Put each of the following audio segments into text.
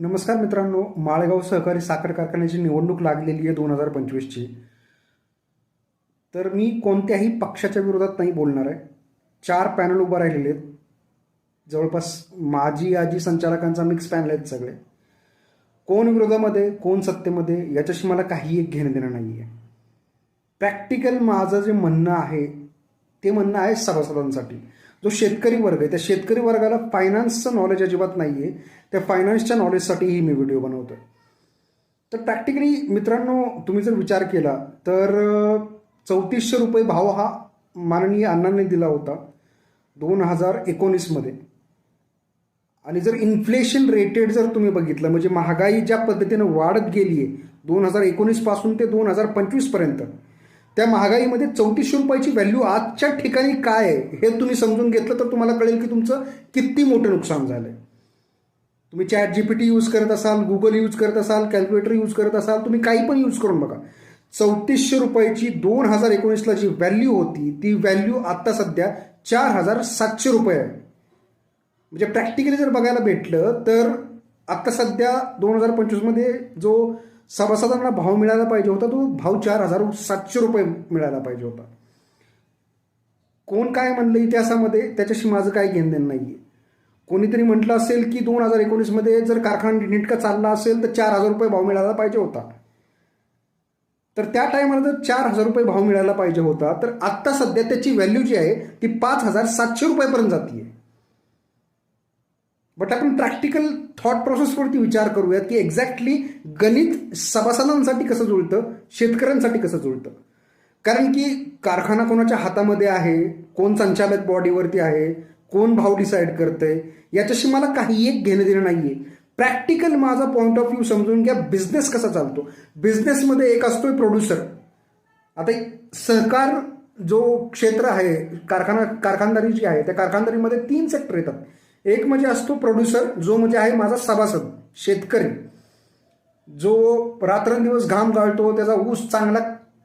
नमस्कार मित्रांनो, माळेगाव सहकारी साखर कारखान्याची निवडणूक लागलेली आहे 2025ची. तर मी कोणत्याही पक्षाच्या विरोधात नाही बोलणार आहे. 4 पॅनल उभं राहिलेले आहेत. जवळपास माजी आजी संचालकांचा मिक्स पॅनल आहेत सगळे. कोण विरोधामध्ये कोण सत्तेमध्ये याच्याशी मला काही एक घेणं देणं नाही आहे. प्रॅक्टिकल माझं जे म्हणणं आहे ते म्हणणं आहे सभासदांसाठी. जो शेतकरी वर्ग आहे त्या शेतकरी वर्गाला फायनान्सचं नॉलेज अजिबात नाही आहे. त्या फायनान्सच्या नॉलेजसाठीही मी व्हिडिओ बनवतो. तर प्रॅक्टिकली मित्रांनो, तुम्ही जर विचार केला तर 3400 रुपये भाव हा माननीय अण्णांनी दिला होता 2019मध्ये. आणि जर इन्फ्लेशन रेटेड जर तुम्ही बघितलं, म्हणजे महागाई ज्या पद्धतीनं वाढत गेली आहे 2019 पासून ते 2025पर्यंत, त्या महागाईमध्ये 3400 रुपयाची व्हॅल्यू आजच्या ठिकाणी काय आहे हे तुम्ही समजून घेतलं तर तुम्हाला कळेल की तुमचं किती मोठं नुकसान झालं आहे. तुम्ही ChatGPT यूज करत असाल, गुगल यूज करत असाल, कॅल्क्युलेटर यूज करत असाल, तुम्ही काही पण यूज करून बघा. 3400 रुपयाची 2019ला जी व्हॅल्यू होती ती व्हॅल्यू आत्ता सध्या 4700 रुपये आहे. म्हणजे प्रॅक्टिकली जर बघायला भेटलं तर आत्ता सध्या 2025मध्ये जो सभासदांना भाव मिळायला पाहिजे होता तो भाव 4700 रुपये मिळायला पाहिजे होता. कोण काय म्हणलं इतिहासामध्ये त्याच्याशी माझं काही घेणदेण नाही आहे. कोणीतरी म्हटलं असेल की 2019मध्ये जर कारखाना नीटका चालला असेल तर 4000 रुपये भाव मिळायला पाहिजे होता. तर त्या टायमाला जर 4000 रुपये भाव मिळायला पाहिजे होता तर आत्ता सध्या त्याची व्हॅल्यू जी आहे ती 5700 रुपयेपर्यंत जाते. बट आपण प्रॅक्टिकल थॉट प्रोसेसवरती विचार करूयात की एक्झॅक्टली गणित सभासदांसाठी कसं जुळतं, शेतकऱ्यांसाठी कसं जुळतं. कारण की कारखाना कोणाच्या हातामध्ये आहे, कोण संचालक बॉडीवरती आहे, कोण भाव डिसाईड करतंय याच्याशी मला काही एक घेणं देणं नाही आहे. प्रॅक्टिकल माझा पॉईंट ऑफ व्ह्यू समजून घ्या. बिझनेस कसा चालतो. बिझनेसमध्ये एक असतोय प्रोड्युसर. आता सहकार जो क्षेत्र आहे, कारखानदारी जी आहे त्या कारखानदारीमध्ये 3 सेक्टर येतात. एक म्हणजे असतो प्रोड्युसर, जो म्हणजे आहे माझा सभासद शेतकरी, जो रात्रंदिवस घाम गाळतो, त्याचा ऊस चांगला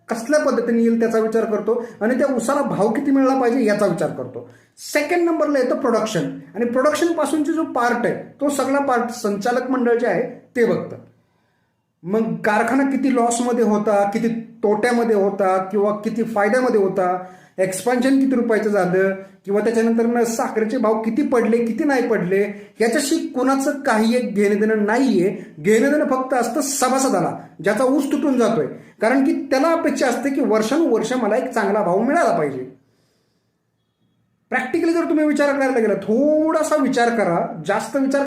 कसल्या पद्धतीने येईल त्याचा विचार करतो आणि त्या ऊसाला भाव किती मिळाला पाहिजे याचा विचार करतो. सेकंड नंबरला येतं प्रोडक्शन. आणि प्रोडक्शन पासूनची जो पार्ट आहे तो सगळा पार्ट संचालक मंडळ जे आहे ते बघतं. मग कारखाना किती लॉसमध्ये होता, किती तोट्यामध्ये होता किंवा किती फायद्यामध्ये होता, एक्सपान्शन किती रुपयाचं झालं किंवा त्याच्यानंतर साखरेचे भाव किती पडले किती नाही पडले याच्याशी कोणाचं काही एक घेणं देणं नाहीये. घेणं देणं फक्त असतं सभासदाला, ज्याचा ऊस तुटून जातोय. कारण की त्याला अपेक्षा असते की वर्षानुवर्ष मला एक चांगला भाव मिळाला पाहिजे. प्रॅक्टिकली जर तुम्ही विचार करायला गेला, थोडासा विचार करा, जास्त विचार